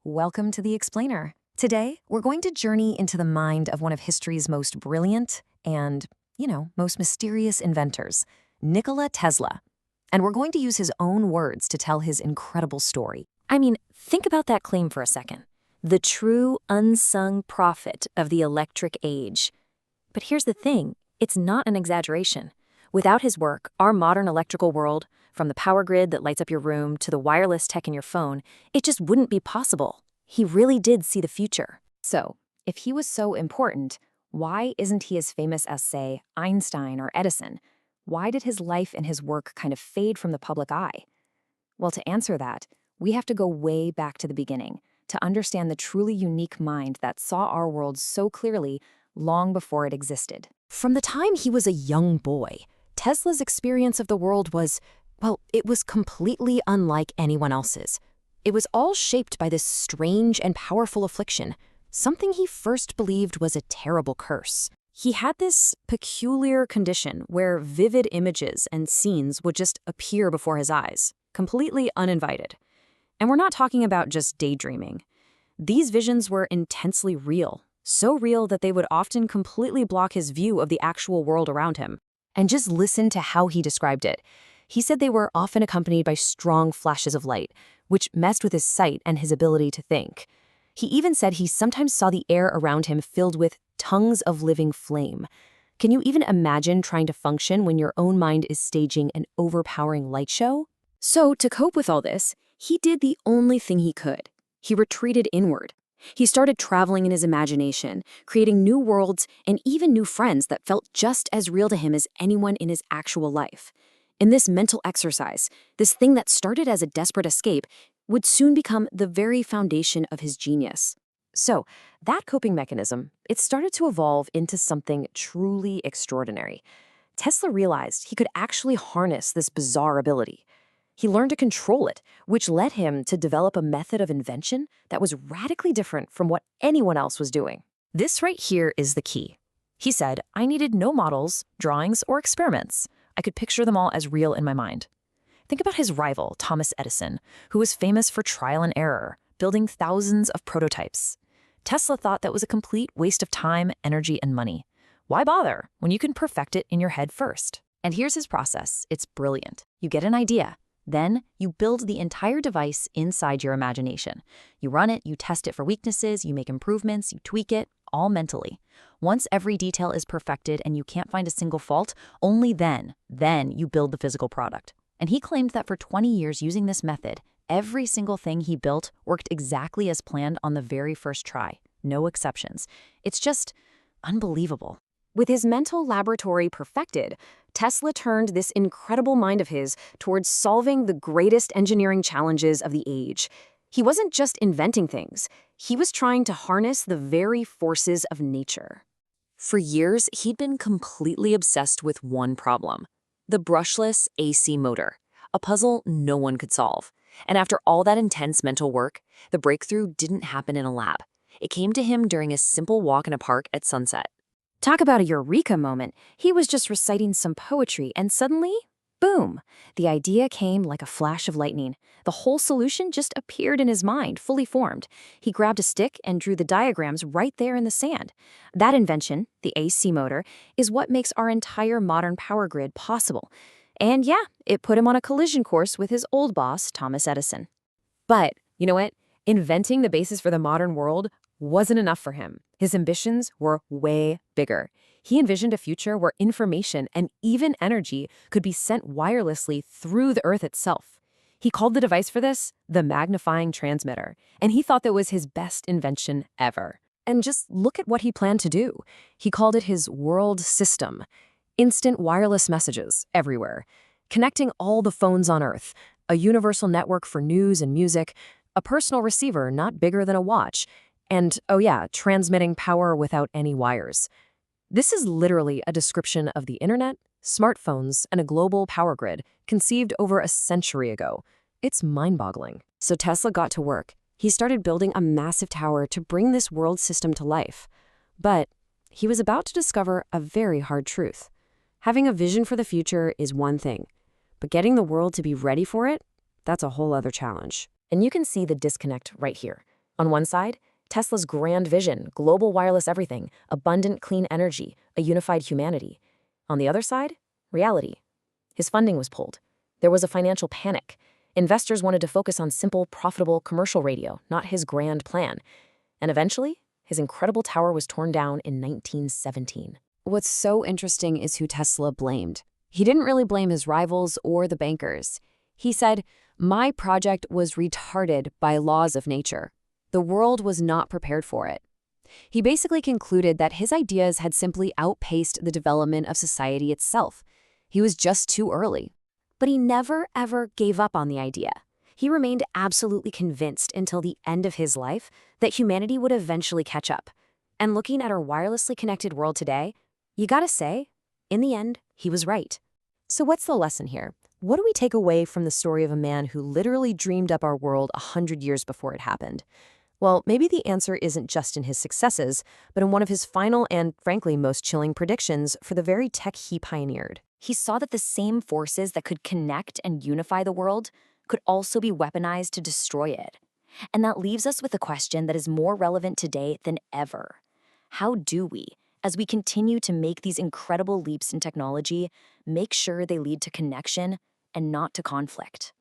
Welcome to The Explainer. Today, we're going to journey into the mind of one of history's most brilliant and, most mysterious inventors, Nikola Tesla. And we're going to use his own words to tell his incredible story. I mean, think about that claim for a second. The true unsung prophet of the electric age. But here's the thing, it's not an exaggeration. Without his work, our modern electrical world, from the power grid that lights up your room to the wireless tech in your phone, it just wouldn't be possible. He really did see the future. So, if he was so important, why isn't he as famous as, say, Einstein or Edison? Why did his life and his work kind of fade from the public eye? Well, to answer that, we have to go way back to the beginning to understand the truly unique mind that saw our world so clearly long before it existed. From the time he was a young boy, Tesla's experience of the world was, it was completely unlike anyone else's. It was all shaped by this strange and powerful affliction, something he first believed was a terrible curse. He had this peculiar condition where vivid images and scenes would just appear before his eyes, completely uninvited. And we're not talking about just daydreaming. These visions were intensely real, so real that they would often completely block his view of the actual world around him. And just listen to how he described it. He said they were often accompanied by strong flashes of light, which messed with his sight and his ability to think. He even said he sometimes saw the air around him filled with tongues of living flame. Can you even imagine trying to function when your own mind is staging an overpowering light show? So, to cope with all this, he did the only thing he could. He retreated inward. He started traveling in his imagination, creating new worlds and even new friends that felt just as real to him as anyone in his actual life. In this mental exercise, this thing that started as a desperate escape would soon become the very foundation of his genius. So, that coping mechanism, it started to evolve into something truly extraordinary. Tesla realized he could actually harness this bizarre ability. He learned to control it, which led him to develop a method of invention that was radically different from what anyone else was doing. This right here is the key. He said, I needed no models, drawings, or experiments. I could picture them all as real in my mind. Think about his rival, Thomas Edison, who was famous for trial and error, building thousands of prototypes. Tesla thought that was a complete waste of time, energy, and money. Why bother when you can perfect it in your head first? And here's his process. It's brilliant. You get an idea. Then, you build the entire device inside your imagination. You run it, you test it for weaknesses, you make improvements, you tweak it, all mentally. Once every detail is perfected and you can't find a single fault, only then you build the physical product. And he claimed that for 20 years using this method, every single thing he built worked exactly as planned on the very first try. No exceptions. It's just unbelievable. With his mental laboratory perfected, Tesla turned this incredible mind of his towards solving the greatest engineering challenges of the age. He wasn't just inventing things. He was trying to harness the very forces of nature. For years, he'd been completely obsessed with one problem: the brushless AC motor, a puzzle no one could solve. And after all that intense mental work, the breakthrough didn't happen in a lab. It came to him during a simple walk in a park at sunset. Talk about a eureka moment. He was just reciting some poetry and suddenly, boom, the idea came like a flash of lightning. The whole solution just appeared in his mind, fully formed. He grabbed a stick and drew the diagrams right there in the sand. That invention, the AC motor, is what makes our entire modern power grid possible. And yeah, it put him on a collision course with his old boss, Thomas Edison. But, you know what? Inventing the basis for the modern world wasn't enough for him. His ambitions were way bigger. He envisioned a future where information and even energy could be sent wirelessly through the Earth itself. He called the device for this the magnifying transmitter, and he thought that was his best invention ever. And just look at what he planned to do. He called it his world system. Instant wireless messages everywhere, connecting all the phones on Earth, a universal network for news and music, a personal receiver not bigger than a watch, and, oh yeah, transmitting power without any wires. This is literally a description of the internet, smartphones, and a global power grid conceived over a century ago. It's mind-boggling. So Tesla got to work. He started building a massive tower to bring this world system to life. But he was about to discover a very hard truth. Having a vision for the future is one thing, but getting the world to be ready for it, that's a whole other challenge. And you can see the disconnect right here. On one side, Tesla's grand vision, global wireless everything, abundant clean energy, a unified humanity. On the other side, reality. His funding was pulled. There was a financial panic. Investors wanted to focus on simple, profitable commercial radio, not his grand plan. And eventually, his incredible tower was torn down in 1917. What's so interesting is who Tesla blamed. He didn't really blame his rivals or the bankers. He said, "My project was retarded by laws of nature. The world was not prepared for it." He basically concluded that his ideas had simply outpaced the development of society itself. He was just too early. But he never, ever gave up on the idea. He remained absolutely convinced until the end of his life that humanity would eventually catch up. And looking at our wirelessly connected world today, you gotta say, in the end, he was right. So what's the lesson here? What do we take away from the story of a man who literally dreamed up our world 100 years before it happened? Well, maybe the answer isn't just in his successes, but in one of his final and, frankly, most chilling predictions for the very tech he pioneered. He saw that the same forces that could connect and unify the world could also be weaponized to destroy it. And that leaves us with a question that is more relevant today than ever. How do we, as we continue to make these incredible leaps in technology, make sure they lead to connection and not to conflict?